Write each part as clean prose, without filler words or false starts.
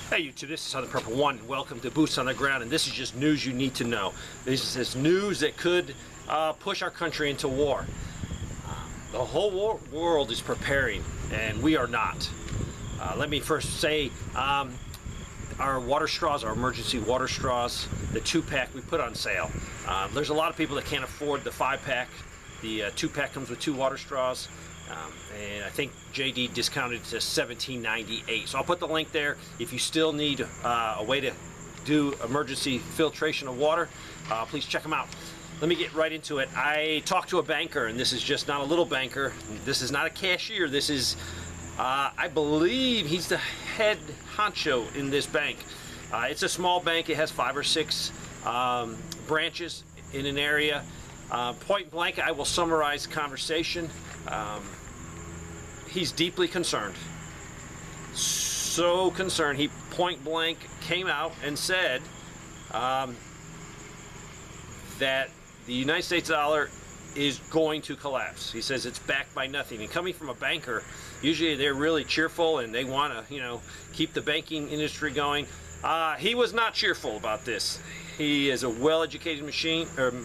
Hey YouTube, this is Southern Purple One. Welcome to Boots on the Ground, and this is just news you need to know. This is news that could push our country into war. The whole world is preparing, and we are not. Let me first say, our water straws, our emergency water straws, the 2-pack we put on sale. There's a lot of people that can't afford the 5-pack. The 2-pack comes with 2 water straws. And I think JD discounted to $17.98. So I'll put the link there. If you still need a way to do emergency filtration of water, please check them out. Let me get right into it. I talked to a banker, and this is just not a little banker. This is not a cashier. This is, I believe he's the head honcho in this bank. It's a small bank. It has 5 or 6 branches in an area. Point blank, I will summarize the conversation. He's deeply concerned. So concerned, he point blank came out and said that the United States dollar is going to collapse. He says it's backed by nothing. And coming from a banker, usually they're really cheerful and they want to, keep the banking industry going. He was not cheerful about this. He is a well-educated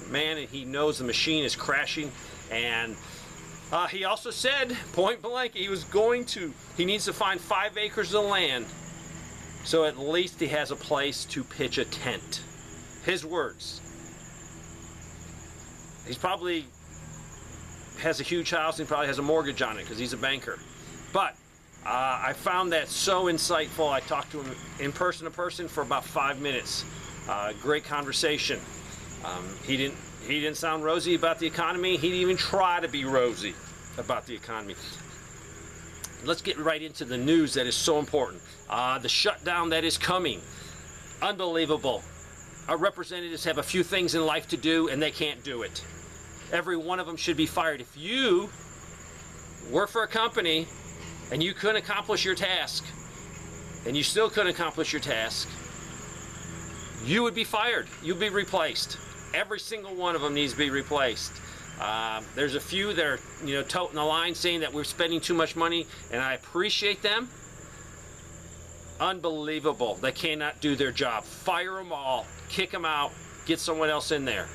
man, and he knows the machine is crashing. And he also said, point blank, he needs to find 5 acres of land, so at least he has a place to pitch a tent. His words. He probably has a huge house, and he probably has a mortgage on it because he's a banker. But I found that so insightful. I talked to him in person to person for about 5 minutes. Great conversation. He didn't sound rosy about the economy. He didn't even try to be rosy about the economy. Let's get right into the news that is so important. The shutdown that is coming. Unbelievable. Our representatives have a few things in life to do, and they can't do it. Every one of them should be fired. If you work for a company and you couldn't accomplish your task, and you still couldn't accomplish your task, you would be fired. You'd be replaced. Every single one of them needs to be replaced. There's a few that are, toting the line saying that we're spending too much money, and I appreciate them. Unbelievable. They cannot do their job. Fire them all. Kick them out. Get someone else in there.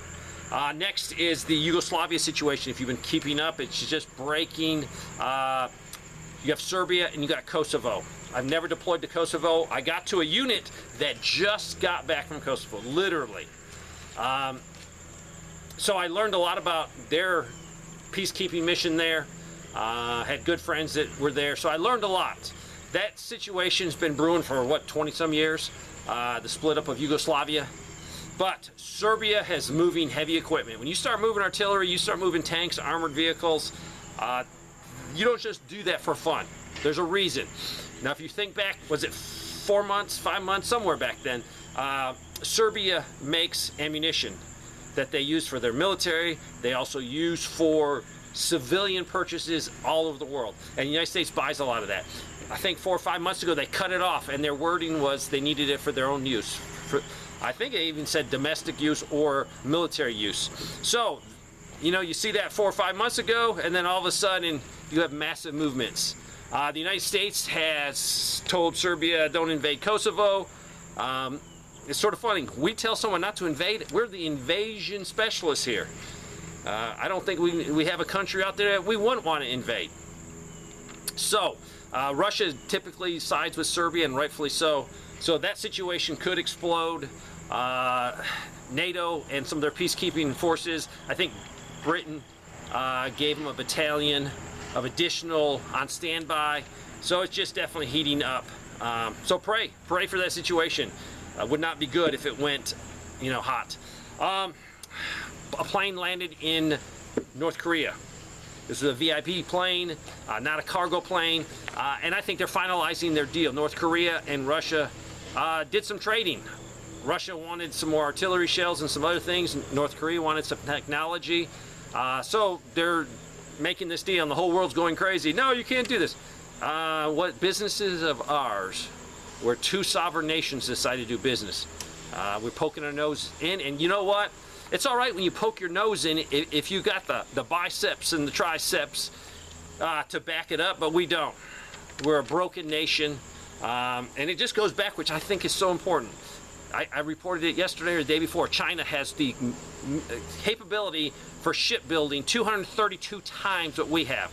Next is the Yugoslavia situation. If you've been keeping up, it's just breaking. You have Serbia and you got Kosovo. I've never deployed to Kosovo. I got to a unit that just got back from Kosovo, literally. So I learned a lot about their peacekeeping mission there. Had good friends that were there, so I learned a lot. That situation's been brewing for, 20-some years, the split up of Yugoslavia. But Serbia has moving heavy equipment. When you start moving artillery, you start moving tanks, armored vehicles, you don't just do that for fun. There's a reason. Now, if you think back, was it 4 months, 5 months, somewhere back then, Serbia makes ammunition that they use for their military. They also use for civilian purchases all over the world. And the United States buys a lot of that. I think 4 or 5 months ago, they cut it off, and their wording was they needed it for their own use. I think they even said domestic use or military use. So, you see that 4 or 5 months ago, and then all of a sudden, you have massive movements. The United States has told Serbia, don't invade Kosovo. It's sort of funny. We tell someone not to invade. We're the invasion specialists here. I don't think we have a country out there that we wouldn't want to invade. So, Russia typically sides with Serbia, and rightfully so. So that situation could explode. NATO and some of their peacekeeping forces, I think Britain gave them a battalion of additional on standby. So it's just definitely heating up. So pray for that situation. Would not be good if it went, hot. A plane landed in North Korea. This is a VIP plane, not a cargo plane, and I think they're finalizing their deal. North Korea and Russia did some trading. Russia wanted some more artillery shells and some other things. North Korea wanted some technology. So they're making this deal, and the whole world's going crazy. No, you can't do this. What businesses of ours, where 2 sovereign nations decide to do business, we're poking our nose in, and you know what? It's all right when you poke your nose in if you got the biceps and the triceps to back it up, but we don't. We're a broken nation. And it just goes back, which I think is so important. I reported it yesterday or the day before. China has the capability for shipbuilding 232 times what we have.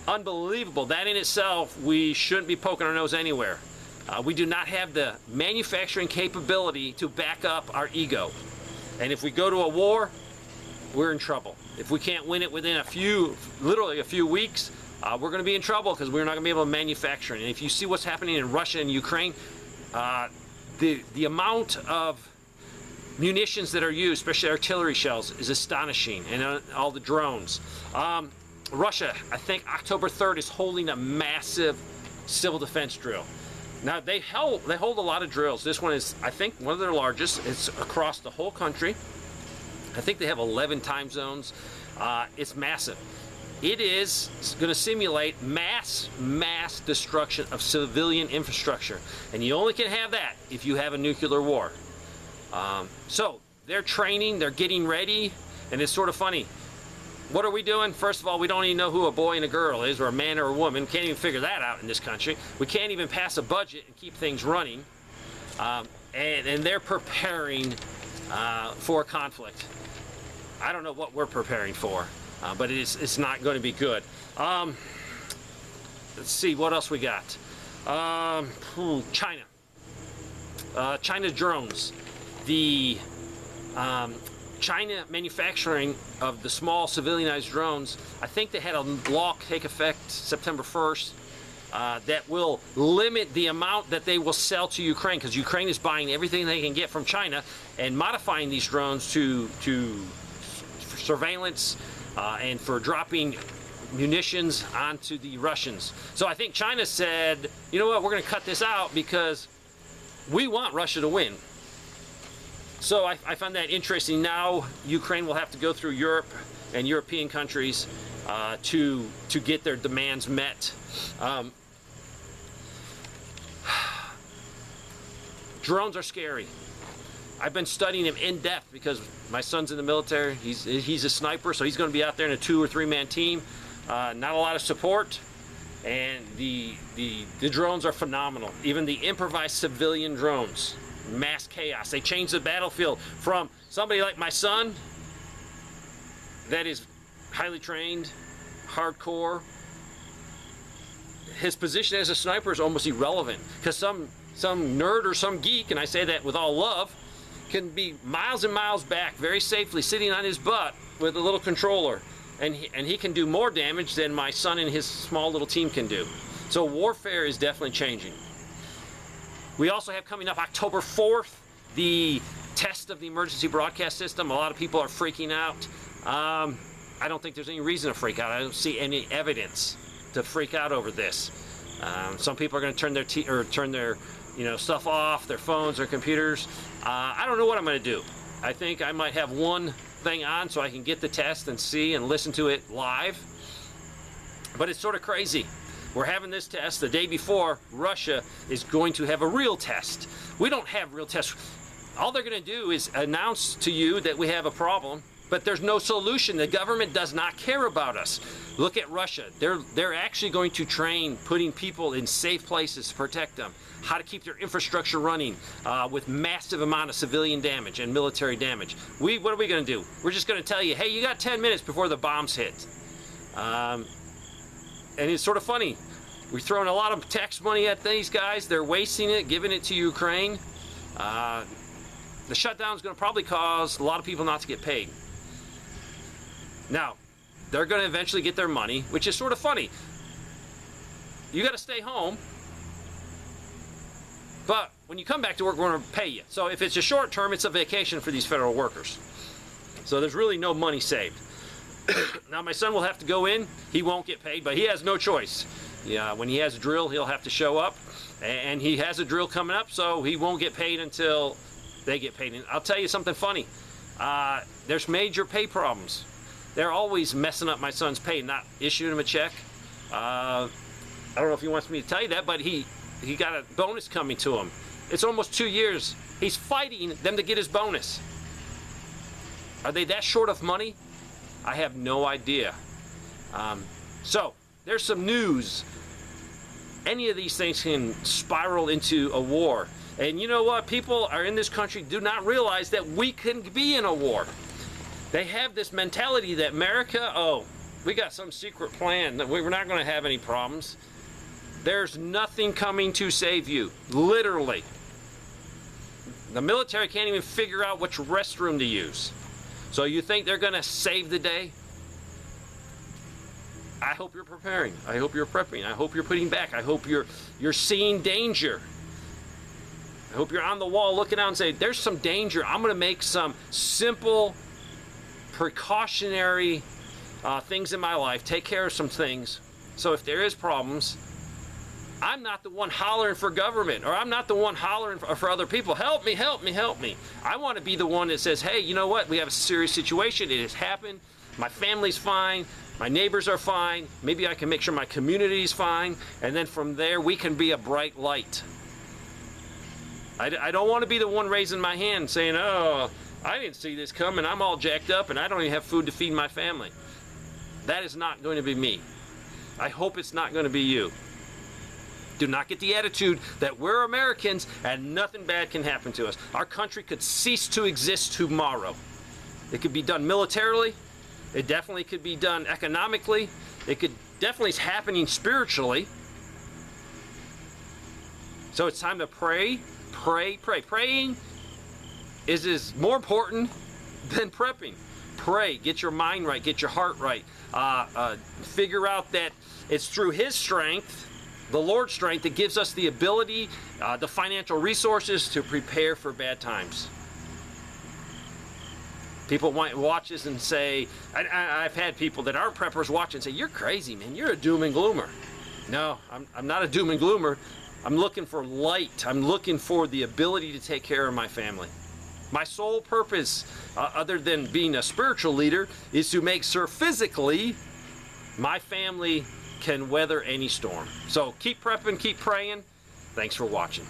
Unbelievable. That in itself, we shouldn't be poking our nose anywhere. We do not have the manufacturing capability to back up our ego. And if we go to a war, we're in trouble. If we can't win it within literally a few weeks, we're going to be in trouble because we're not going to be able to manufacture it. And if you see what's happening in Russia and Ukraine, the amount of munitions that are used, especially artillery shells, is astonishing, and all the drones. Russia, I think October 3rd, is holding a massive civil defense drill. Now, they hold a lot of drills. This one is, I think, one of their largest. It's across the whole country. I think they have 11 time zones. It's massive. It is going to simulate mass destruction of civilian infrastructure. And you only can have that if you have a nuclear war. So they're training, they're getting ready, and it's sort of funny. What are we doing? First of all, we don't even know who a boy and a girl is, or a man or a woman. Can't even figure that out in this country. We can't even pass a budget and keep things running. And they're preparing for a conflict. I don't know what we're preparing for, but it's not going to be good. Let's see, what else we got? China. China drones. The China manufacturing of the small civilianized drones, I think they had a law take effect September 1st that will limit the amount that they will sell to Ukraine, because Ukraine is buying everything they can get from China and modifying these drones for surveillance and for dropping munitions onto the Russians. So I think China said, you know what, we're going to cut this out because we want Russia to win. So I find that interesting. Now Ukraine will have to go through Europe and European countries to get their demands met. Drones are scary. I've been studying them in depth because my son's in the military. He's a sniper, so he's going to be out there in a 2 or 3 man team. Not a lot of support, and the drones are phenomenal. Even the improvised civilian drones. Mass chaos. They changed the battlefield from somebody like my son that is highly trained, hardcore. His position as a sniper is almost irrelevant because some nerd or some geek, and I say that with all love, can be miles and miles back very safely sitting on his butt with a little controller, and he can do more damage than my son and his small little team can do. So warfare is definitely changing. We also have coming up October 4th, the test of the emergency broadcast system. A lot of people are freaking out. I don't think there's any reason to freak out. I don't see any evidence to freak out over this. Some people are going to turn their stuff off, their phones, their computers. I don't know what I'm going to do. I think I might have one thing on so I can get the test and see and listen to it live. But it's sort of crazy. We're having this test the day before Russia is going to have a real test. We don't have real tests. All they're going to do is announce to you that we have a problem, but there's no solution. The government does not care about us. Look at Russia. They're actually going to train putting people in safe places to protect them, how to keep their infrastructure running with massive amount of civilian damage and military damage. What are we going to do? We're just going to tell you, hey, you got 10 minutes before the bombs hit. And it's sort of funny. We're throwing a lot of tax money at these guys. They're wasting it, giving it to Ukraine. The shutdown is going to probably cause a lot of people not to get paid. Now, they're going to eventually get their money, which is sort of funny. You got to stay home, but when you come back to work, we're going to pay you. So if it's a short term, it's a vacation for these federal workers. So there's really no money saved. Now my son will have to go in. He won't get paid, but he has no choice. Yeah, when he has a drill, he'll have to show up, and he has a drill coming up, so he won't get paid until they get paid. And I'll tell you something funny. There's major pay problems. They're always messing up my son's pay, not issuing him a check. I don't know if he wants me to tell you that, but he got a bonus coming to him. It's almost 2 years. He's fighting them to get his bonus. Are they that short of money? I have no idea. So there's some news any of these things can spiral into a war. And you know what? People are in this country do not realize that we can be in a war. They have this mentality that America, oh, we got some secret plan that we're not going to have any problems. There's nothing coming to save you, literally. The military can't even figure out which restroom to use. So you think they're going to save the day? I hope you're preparing. I hope you're prepping. I hope you're putting back. I hope you're seeing danger. I hope you're on the wall looking out and say, there's some danger. I'm going to make some simple, precautionary things in my life. Take care of some things. So if there is problems, I'm not the one hollering for government, or I'm not the one hollering for other people. Help me, help me, help me. I want to be the one that says, hey, you know what? We have a serious situation. It has happened. My family's fine. My neighbors are fine. Maybe I can make sure my community is fine. And then from there, we can be a bright light. I don't want to be the one raising my hand saying, oh, I didn't see this coming. I'm all jacked up and I don't even have food to feed my family. That is not going to be me. I hope it's not going to be you. Do not get the attitude that we're Americans and nothing bad can happen to us. Our country could cease to exist tomorrow. It could be done militarily. It definitely could be done economically. It could definitely is happening spiritually. So it's time to pray, pray, pray. Praying is more important than prepping. Pray, get your mind right, get your heart right. Figure out that it's through His strength, the Lord's strength, that gives us the ability, the financial resources to prepare for bad times. People might watch this and say, I've had people that aren't preppers watch and say, you're crazy, man, you're a doom and gloomer. No, I'm not a doom and gloomer. I'm looking for light. I'm looking for the ability to take care of my family. My sole purpose, other than being a spiritual leader, is to make sure physically my family can weather any storm. So keep prepping, keep praying. Thanks for watching.